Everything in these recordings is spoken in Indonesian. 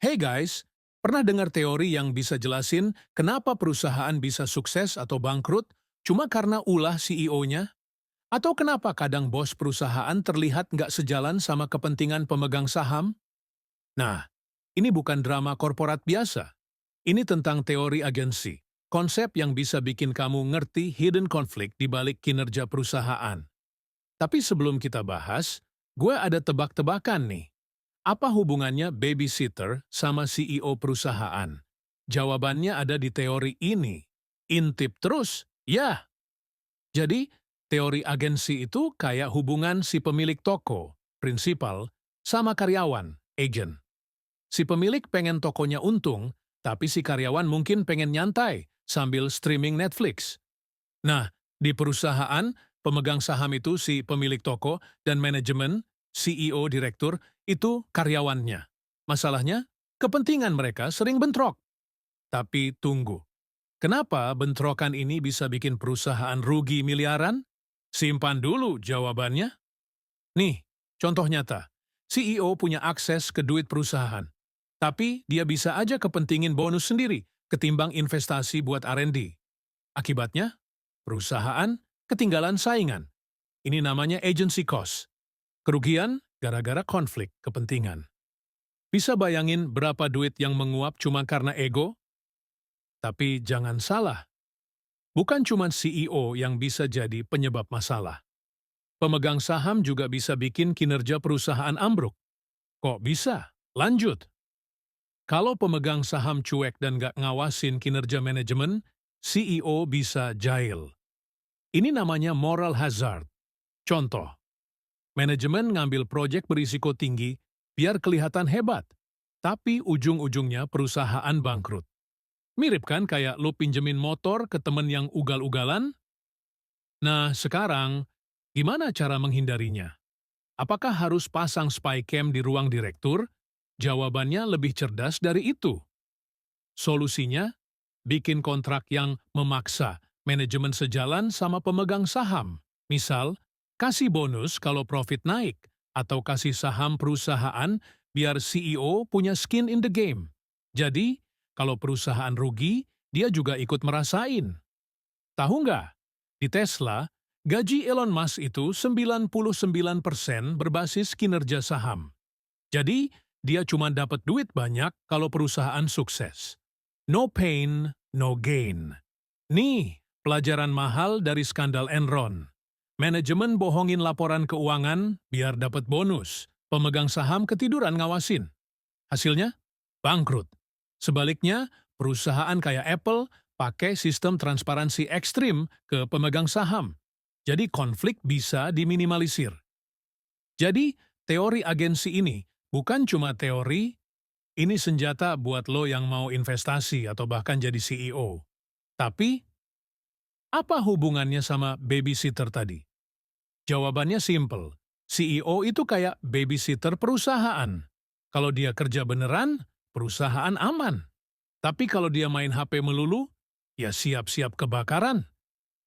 Hey guys, pernah dengar teori yang bisa jelasin kenapa perusahaan bisa sukses atau bangkrut cuma karena ulah CEO-nya? Atau kenapa kadang bos perusahaan terlihat nggak sejalan sama kepentingan pemegang saham? Nah, ini bukan drama korporat biasa. Ini tentang teori agensi, konsep yang bisa bikin kamu ngerti hidden conflict di balik kinerja perusahaan. Tapi sebelum kita bahas, gue ada tebak-tebakan nih. Apa hubungannya babysitter sama CEO perusahaan? Jawabannya ada di teori ini. Intip terus, ya. Jadi, teori agensi itu kayak hubungan si pemilik toko, prinsipal, sama karyawan, agent. Si pemilik pengen tokonya untung, tapi si karyawan mungkin pengen nyantai sambil streaming Netflix. Nah, di perusahaan, pemegang saham itu si pemilik toko dan manajemen, CEO, direktur, itu karyawannya. Masalahnya, kepentingan mereka sering bentrok. Tapi tunggu, kenapa bentrokan ini bisa bikin perusahaan rugi miliaran? Simpan dulu jawabannya. Nih, contoh nyata. CEO punya akses ke duit perusahaan. Tapi dia bisa aja kepentingin bonus sendiri ketimbang investasi buat R&D. Akibatnya, perusahaan ketinggalan saingan. Ini namanya agency cost. Kerugian gara-gara konflik kepentingan. Bisa bayangin berapa duit yang menguap cuma karena ego? Tapi jangan salah, bukan cuma CEO yang bisa jadi penyebab masalah. Pemegang saham juga bisa bikin kinerja perusahaan ambruk. Kok bisa? Lanjut. Kalau pemegang saham cuek dan gak ngawasin kinerja manajemen, CEO bisa jail. Ini namanya moral hazard. Contoh, manajemen ngambil proyek berisiko tinggi biar kelihatan hebat, tapi ujung-ujungnya perusahaan bangkrut. Mirip kan kayak lo pinjemin motor ke temen yang ugal-ugalan? Nah, sekarang, gimana cara menghindarinya? Apakah harus pasang spy cam di ruang direktur? Jawabannya lebih cerdas dari itu. Solusinya, bikin kontrak yang memaksa manajemen sejalan sama pemegang saham. Misal, kasih bonus kalau profit naik, atau kasih saham perusahaan biar CEO punya skin in the game. Jadi, kalau perusahaan rugi, dia juga ikut merasain. Tahu nggak? Di Tesla, gaji Elon Musk itu 99% berbasis kinerja saham. Jadi, dia cuma dapat duit banyak kalau perusahaan sukses. No pain, no gain. Nih, pelajaran mahal dari skandal Enron. Manajemen bohongin laporan keuangan biar dapat bonus. Pemegang saham ketiduran ngawasin. Hasilnya? Bangkrut. Sebaliknya, perusahaan kayak Apple pakai sistem transparansi ekstrim ke pemegang saham. Jadi konflik bisa diminimalisir. Jadi, teori agensi ini bukan cuma teori, ini senjata buat lo yang mau investasi atau bahkan jadi CEO. Tapi, apa hubungannya sama babysitter tadi? Jawabannya simple. CEO itu kayak babysitter perusahaan. Kalau dia kerja beneran, perusahaan aman. Tapi kalau dia main HP melulu, ya siap-siap kebakaran.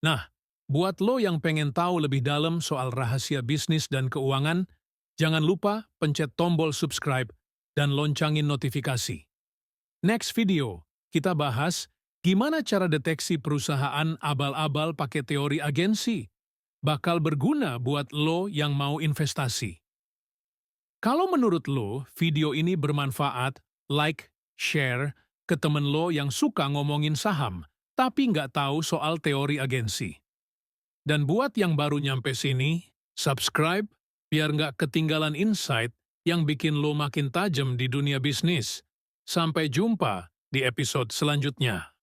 Nah, buat lo yang pengen tahu lebih dalam soal rahasia bisnis dan keuangan, jangan lupa pencet tombol subscribe dan loncangin notifikasi. Next video, kita bahas gimana cara deteksi perusahaan abal-abal pakai teori agensi. Bakal berguna buat lo yang mau investasi. Kalau menurut lo video ini bermanfaat, like, share ke temen lo yang suka ngomongin saham, tapi nggak tahu soal teori agensi. Dan buat yang baru nyampe sini, subscribe biar nggak ketinggalan insight yang bikin lo makin tajam di dunia bisnis. Sampai jumpa di episode selanjutnya.